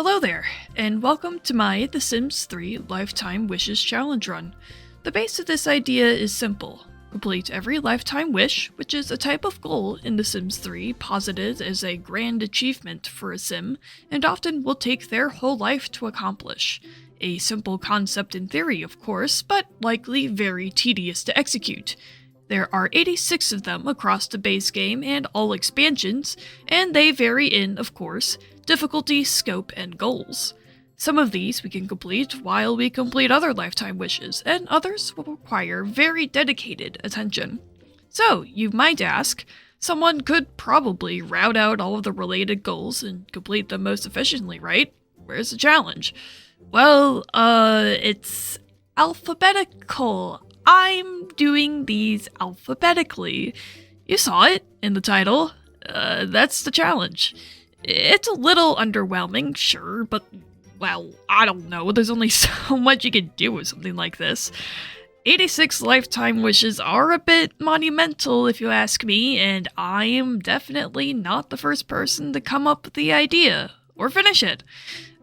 Hello there, and welcome to my The Sims 3 Lifetime Wishes Challenge Run. The base of this idea is simple. Complete every lifetime wish, which is a type of goal in The Sims 3 posited as a grand achievement for a sim, and often will take their whole life to accomplish. A simple concept in theory, of course, but likely very tedious to execute. There are 86 of them across the base game and all expansions, and they vary in, of course, difficulty, scope, and goals. Some of these we can complete while we complete other lifetime wishes, and others will require very dedicated attention. So, you might ask, someone could probably route out all of the related goals and complete them most efficiently, right? Where's the challenge? Well, it's alphabetical. I'm doing these alphabetically. You saw it in the title. That's the challenge. It's a little underwhelming, sure, but, well, I don't know. There's only so much you can do with something like this. 86 lifetime wishes are a bit monumental, if you ask me, and I am definitely not the first person to come up with the idea, or finish it.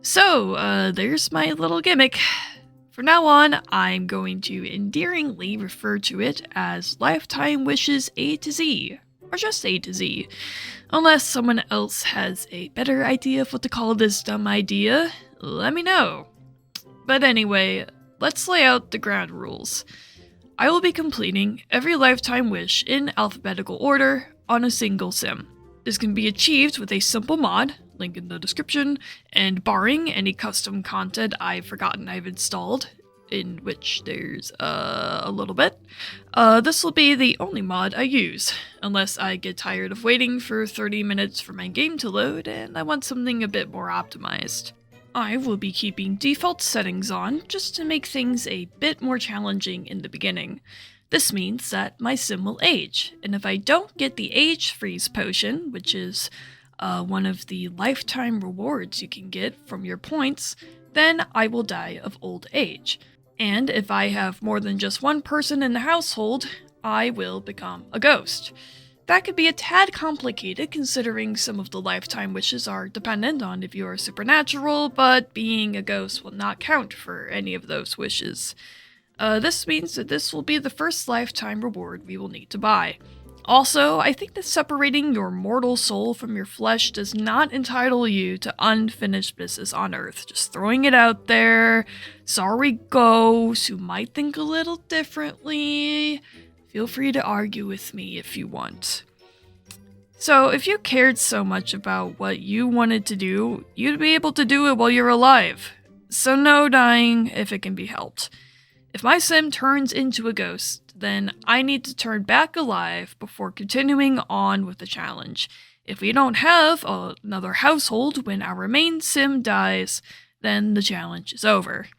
So, there's my little gimmick. From now on, I'm going to endearingly refer to it as Lifetime Wishes A to Z, or just A to Z, unless someone else has a better idea of what to call this dumb idea, let me know. But anyway, let's lay out the ground rules. I will be completing every lifetime wish in alphabetical order on a single sim. This can be achieved with a simple mod, link in the description, and barring any custom content I've forgotten I've installed, in which there's a little bit, this will be the only mod I use, unless I get tired of waiting for 30 minutes for my game to load and I want something a bit more optimized. I will be keeping default settings on just to make things a bit more challenging in the beginning. This means that my sim will age, and if I don't get the age freeze potion, which is one of the lifetime rewards you can get from your points, then I will die of old age. And if I have more than just one person in the household, I will become a ghost. That could be a tad complicated considering some of the lifetime wishes are dependent on if you are supernatural, but being a ghost will not count for any of those wishes. This means that this will be the first lifetime reward we will need to buy. Also, I think that separating your mortal soul from your flesh does not entitle you to unfinished business on Earth. Just throwing it out there. Sorry, ghosts who might think a little differently. Feel free to argue with me if you want. So, if you cared so much about what you wanted to do, you'd be able to do it while you're alive. So no dying if it can be helped. If my sim turns into a ghost, then I need to turn back alive before continuing on with the challenge. If we don't have another household when our main sim dies, then the challenge is over.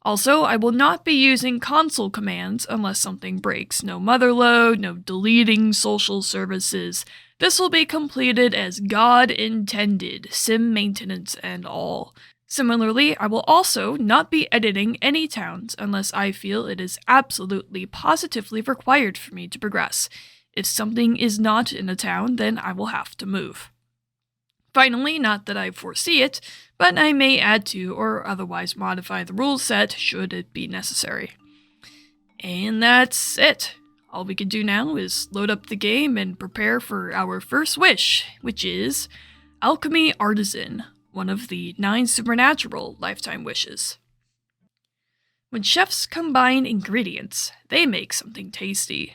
Also, I will not be using console commands unless something breaks. No motherload, no deleting social services. This will be completed as God intended, sim maintenance and all. Similarly, I will also not be editing any towns unless I feel it is absolutely positively required for me to progress. If something is not in a town, then I will have to move. Finally, not that I foresee it, but I may add to or otherwise modify the rule set should it be necessary. And that's it. All we can do now is load up the game and prepare for our first wish, which is Alchemy Artisan, one of the 9 supernatural lifetime wishes. When chefs combine ingredients, they make something tasty.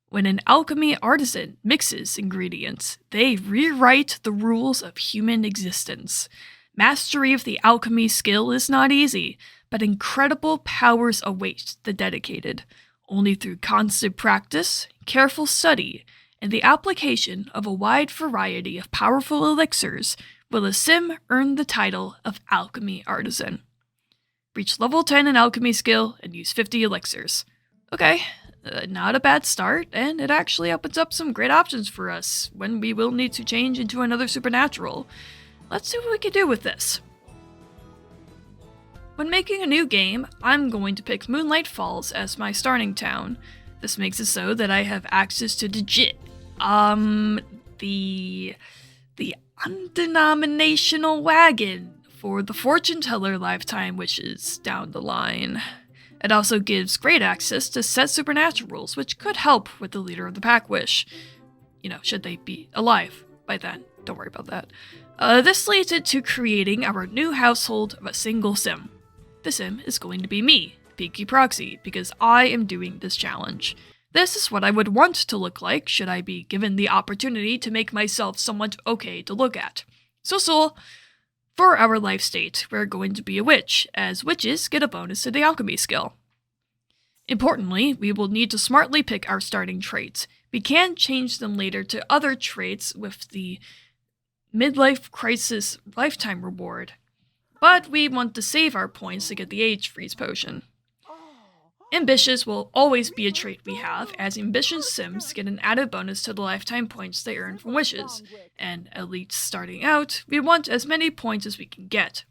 When an alchemy artisan mixes ingredients, they rewrite the rules of human existence. Mastery of the alchemy skill is not easy, but incredible powers await the dedicated. Only through constant practice, careful study, and the application of a wide variety of powerful elixirs will a sim earn the title of Alchemy Artisan. Reach level 10 in alchemy skill and use 50 elixirs. Okay, not a bad start, and it actually opens up some great options for us when we will need to change into another supernatural. Let's see what we can do with this. When making a new game, I'm going to pick Moonlight Falls as my starting town. This makes it so that I have access to the undenominational wagon for the fortune teller lifetime wishes down the line. It also gives great access to set supernatural rules, which could help with the leader of the pack wish. Should they be alive by then. Don't worry about that. This leads into creating our new household of a single sim. The sim is going to be me, Peaky Proxy, because I am doing this challenge. This is what I would want to look like should I be given the opportunity to make myself somewhat okay to look at. So, for our life state, we're going to be a witch, as witches get a bonus to the alchemy skill. Importantly, we will need to smartly pick our starting traits. We can change them later to other traits with the midlife crisis lifetime reward, but we want to save our points to get the age freeze potion. Ambitious will always be a trait we have, as ambitious sims get an added bonus to the lifetime points they earn from wishes, and at least starting out, we want as many points as we can get.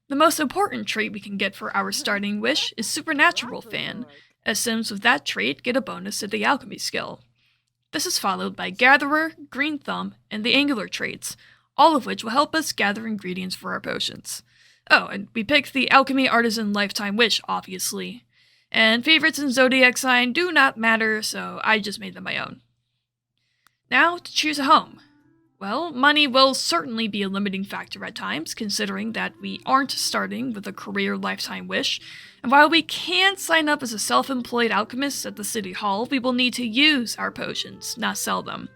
The most important trait we can get for our starting wish is Supernatural Fan, as sims with that trait get a bonus to the alchemy skill. This is followed by Gatherer, Green Thumb, and the Angular traits, all of which will help us gather ingredients for our potions. Oh, and we picked the Alchemy Artisan Lifetime Wish, obviously. And favorites and zodiac sign do not matter, so I just made them my own. Now, to choose a home. Well, money will certainly be a limiting factor at times, considering that we aren't starting with a career lifetime wish, and while we can sign up as a self-employed alchemist at the City Hall, we will need to use our potions, not sell them.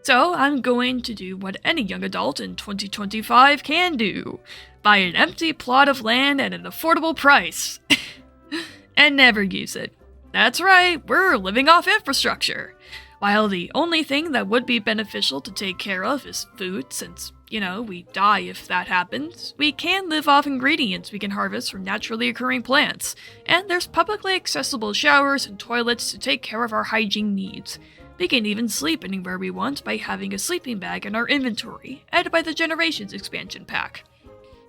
So, I'm going to do what any young adult in 2025 can do. Buy an empty plot of land at an affordable price. And never use it. That's right, we're living off infrastructure. While the only thing that would be beneficial to take care of is food, since, we die if that happens, we can live off ingredients we can harvest from naturally occurring plants, and there's publicly accessible showers and toilets to take care of our hygiene needs. We can even sleep anywhere we want by having a sleeping bag in our inventory, added by the Generations expansion pack.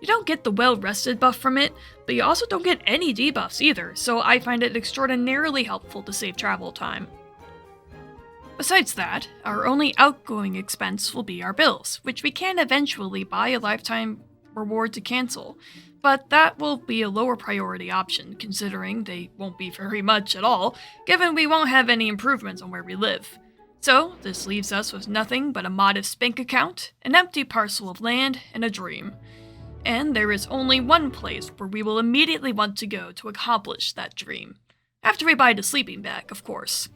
You don't get the well-rested buff from it, but you also don't get any debuffs either, so I find it extraordinarily helpful to save travel time. Besides that, our only outgoing expense will be our bills, which we can eventually buy a lifetime reward to cancel, but that will be a lower priority option, considering they won't be very much at all, given we won't have any improvements on where we live. So, this leaves us with nothing but a modest bank account, an empty parcel of land, and a dream. And there is only one place where we will immediately want to go to accomplish that dream. After we buy the sleeping bag, of course.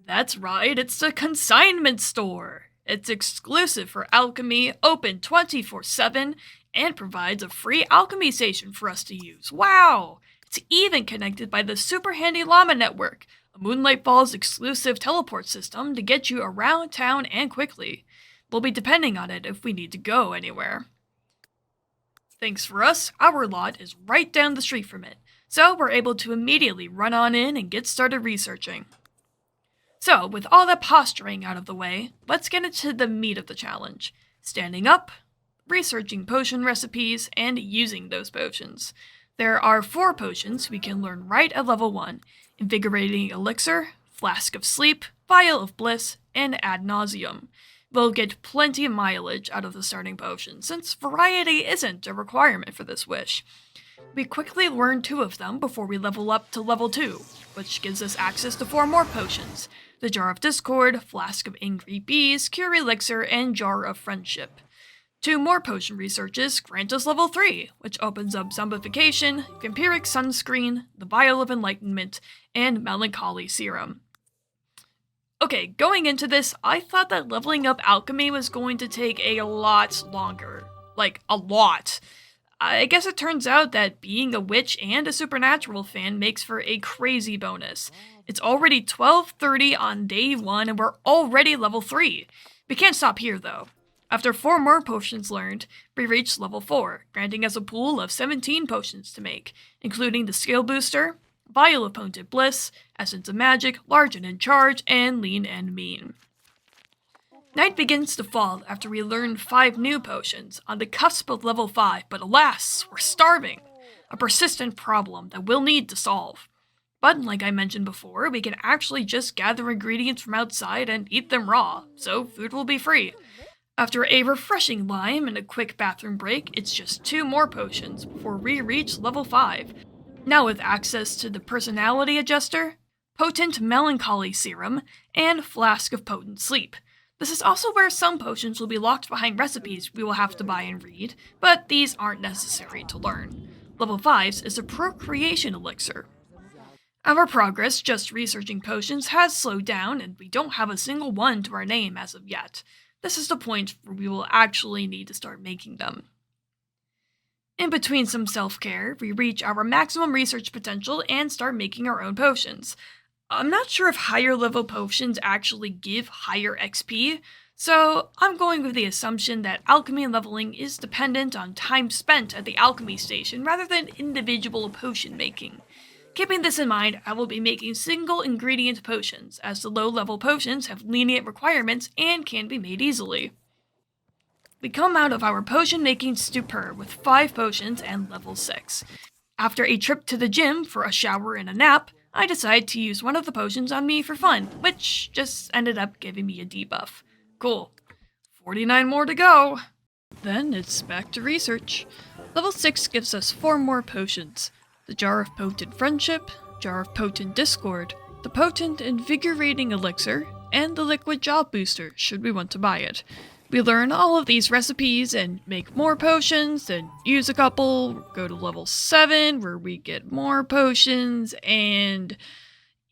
That's right, it's the consignment store! It's exclusive for Alchemy, open 24/7, and provides a free alchemy station for us to use. Wow! It's even connected by the super handy llama network, a Moonlight Falls exclusive teleport system to get you around town and quickly. We'll be depending on it if we need to go anywhere. Thanks for us, our lot is right down the street from it, so we're able to immediately run on in and get started researching. So, with all that posturing out of the way, let's get into the meat of the challenge. Standing up, researching potion recipes, and using those potions. There are 4 potions we can learn right at level 1. Invigorating Elixir, Flask of Sleep, Vial of Bliss, and Ad Nauseum. We'll get plenty of mileage out of the starting potion, since variety isn't a requirement for this wish. We quickly learn 2 of them before we level up to level 2, which gives us access to 4 more potions. The Jar of Discord, Flask of Angry Bees, Cure Elixir, and Jar of Friendship. 2 more potion researches grant us level 3, which opens up Zombification, Vampiric Sunscreen, the Vial of Enlightenment, and Melancholy Serum. Okay, going into this, I thought that leveling up Alchemy was going to take a lot longer. Like, a lot. I guess it turns out that being a witch and a supernatural fan makes for a crazy bonus. It's already 12:30 on day 1 and we're already level 3. We can't stop here though. After 4 more potions learned, we reach level 4, granting us a pool of 17 potions to make, including the Skill Booster, Vial of Potent Bliss, Essence of Magic, Large and in Charge, and Lean and Mean. Night begins to fall after we learn 5 new potions, on the cusp of level 5, but alas, we're starving! A persistent problem that we'll need to solve. But, like I mentioned before, we can actually just gather ingredients from outside and eat them raw, so food will be free. After a refreshing lime and a quick bathroom break, it's just 2 more potions before we reach level 5. Now with access to the personality adjuster, potent melancholy serum, and flask of potent sleep. This is also where some potions will be locked behind recipes we will have to buy and read, but these aren't necessary to learn. Level 5's is a procreation elixir. Our progress just researching potions has slowed down, and we don't have a single one to our name as of yet. This is the point where we will actually need to start making them. In between some self-care, we reach our maximum research potential and start making our own potions. I'm not sure if higher level potions actually give higher XP, so I'm going with the assumption that alchemy leveling is dependent on time spent at the alchemy station rather than individual potion making. Keeping this in mind, I will be making single ingredient potions, as the low level potions have lenient requirements and can be made easily. We come out of our potion making stupor with 5 potions and level 6. After a trip to the gym for a shower and a nap, I decide to use one of the potions on me for fun, which just ended up giving me a debuff. Cool. 49 more to go! Then it's back to research. Level 6 gives us 4 more potions. The Jar of Potent Friendship, Jar of Potent Discord, the Potent Invigorating Elixir, and the Liquid Job Booster, should we want to buy it. We learn all of these recipes and make more potions, then use a couple, go to level 7 where we get more potions, and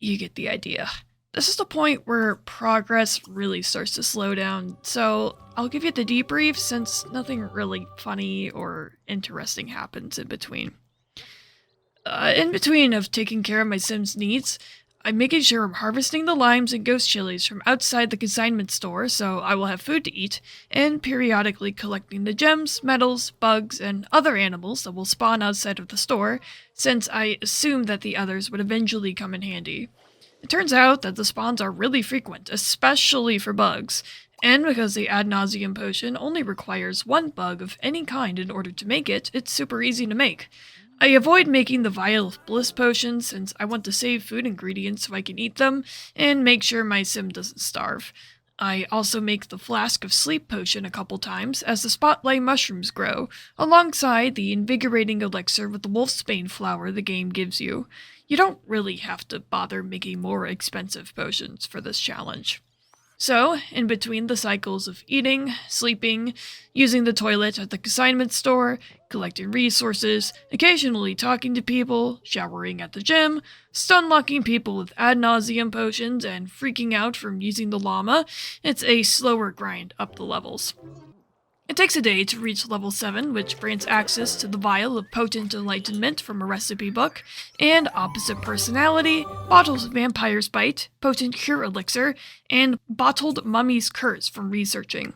you get the idea. This is the point where progress really starts to slow down, so I'll give you the debrief since nothing really funny or interesting happens in between. In between of taking care of my Sims' needs, I'm making sure I'm harvesting the limes and ghost chilies from outside the consignment store so I will have food to eat, and periodically collecting the gems, metals, bugs, and other animals that will spawn outside of the store, since I assumed that the others would eventually come in handy. It turns out that the spawns are really frequent, especially for bugs, and because the ad nauseum potion only requires 1 bug of any kind in order to make it, it's super easy to make. I avoid making the Vial of Bliss potions since I want to save food ingredients so I can eat them, and make sure my sim doesn't starve. I also make the Flask of Sleep potion a couple times as the spotlight mushrooms grow, alongside the invigorating elixir with the wolfsbane flower the game gives you. You don't really have to bother making more expensive potions for this challenge. So, in between the cycles of eating, sleeping, using the toilet at the consignment store, collecting resources, occasionally talking to people, showering at the gym, stun-locking people with ad nauseum potions, and freaking out from using the llama, it's a slower grind up the levels. It takes a day to reach level 7, which grants access to the Vial of Potent Enlightenment from a recipe book, and Opposite Personality, Bottled Vampire's Bite, Potent Cure Elixir, and Bottled Mummy's Curse from researching.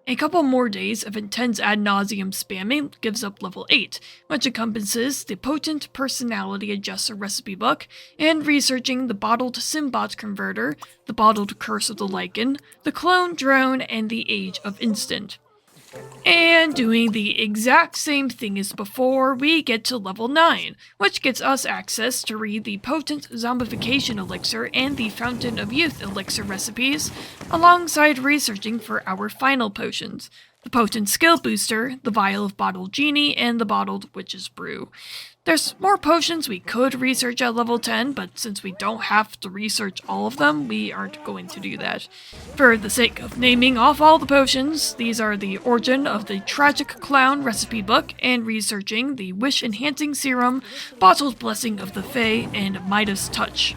A couple more days of intense ad nauseum spamming gives up level 8, which encompasses the Potent Personality Adjuster recipe book, and researching the Bottled Simbot Converter, the Bottled Curse of the Lichen, the Clone Drone, and the Age of Instant. And doing the exact same thing as before, we get to level 9, which gets us access to read the Potent Zombification Elixir and the Fountain of Youth Elixir recipes, alongside researching for our final potions, the Potent Skill Booster, the Vial of Bottled Genie, and the Bottled Witch's Brew. There's more potions we could research at level 10, but since we don't have to research all of them, we aren't going to do that. For the sake of naming off all the potions, these are the Origin of the Tragic Clown recipe book, and researching the Wish Enhancing Serum, Bottled Blessing of the Fae, and Midas Touch.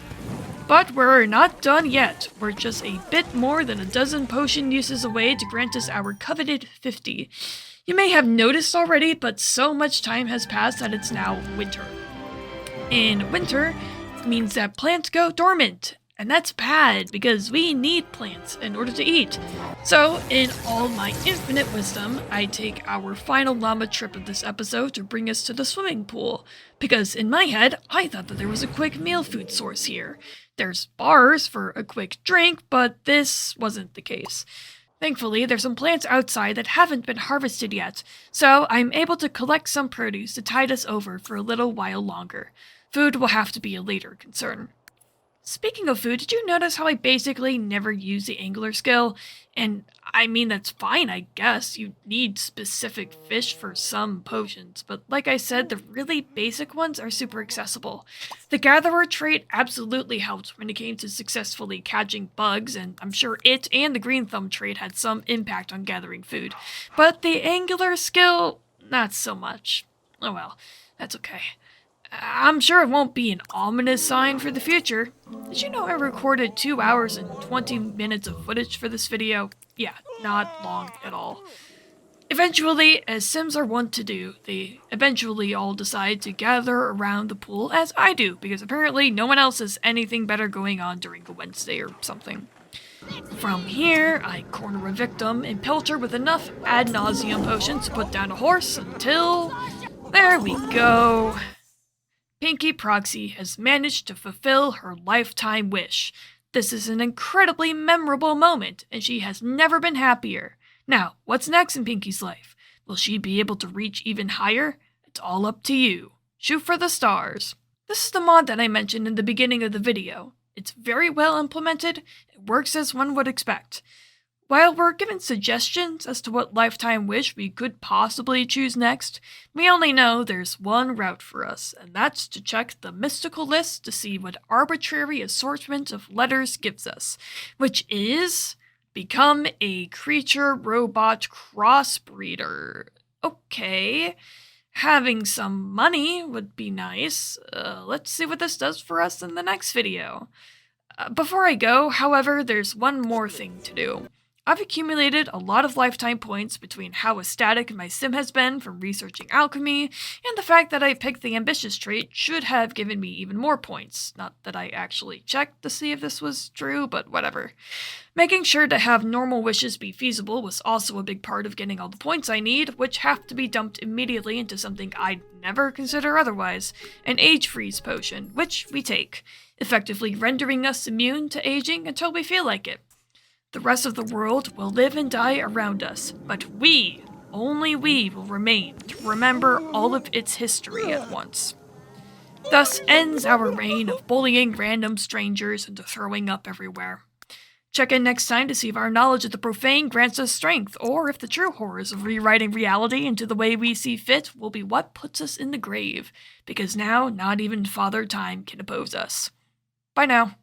But we're not done yet. We're just a bit more than a dozen potion uses away to grant us our coveted 50. You may have noticed already, but so much time has passed that it's now winter. And winter means that plants go dormant, and that's bad because we need plants in order to eat. So, in all my infinite wisdom, I take our final llama trip of this episode to bring us to the swimming pool, because in my head, I thought that there was a quick meal food source here. There's bars for a quick drink, but this wasn't the case. Thankfully, there's some plants outside that haven't been harvested yet, so I'm able to collect some produce to tide us over for a little while longer. Food will have to be a later concern. Speaking of food, did you notice how I basically never use the angler skill? And I mean, that's fine, I guess. You need specific fish for some potions, but like I said, the really basic ones are super accessible. The gatherer trait absolutely helped when it came to successfully catching bugs, and I'm sure it and the green thumb trait had some impact on gathering food. But the angler skill, not so much. Oh well, that's okay. I'm sure it won't be an ominous sign for the future. Did you know I recorded 2 hours and 20 minutes of footage for this video? Yeah, not long at all. Eventually, as Sims are wont to do, they eventually all decide to gather around the pool as I do, because apparently no one else has anything better going on during a Wednesday or something. From here, I corner a victim and pelt her with enough ad nauseum potions to put down a horse until... There we go. Pinky Proxy has managed to fulfill her lifetime wish. This is an incredibly memorable moment, and she has never been happier. Now, what's next in Pinky's life? Will she be able to reach even higher? It's all up to you. Shoot for the stars. This is the mod that I mentioned in the beginning of the video. It's very well implemented. It works as one would expect. While we're given suggestions as to what lifetime wish we could possibly choose next, we only know there's one route for us, and that's to check the mystical list to see what arbitrary assortment of letters gives us, which is become a creature robot crossbreeder. Okay, having some money would be nice. Let's see what this does for us in the next video. Before I go, however, there's one more thing to do. I've accumulated a lot of lifetime points between how ecstatic my sim has been from researching alchemy, and the fact that I picked the ambitious trait should have given me even more points. Not that I actually checked to see if this was true, but whatever. Making sure to have normal wishes be feasible was also a big part of getting all the points I need, which have to be dumped immediately into something I'd never consider otherwise, an age freeze potion, which we take, effectively rendering us immune to aging until we feel like it. The rest of the world will live and die around us, but we, only we, will remain to remember all of its history at once. Thus ends our reign of bullying random strangers into throwing up everywhere. Check in next time to see if our knowledge of the profane grants us strength, or if the true horrors of rewriting reality into the way we see fit will be what puts us in the grave, because now not even Father Time can oppose us. Bye now.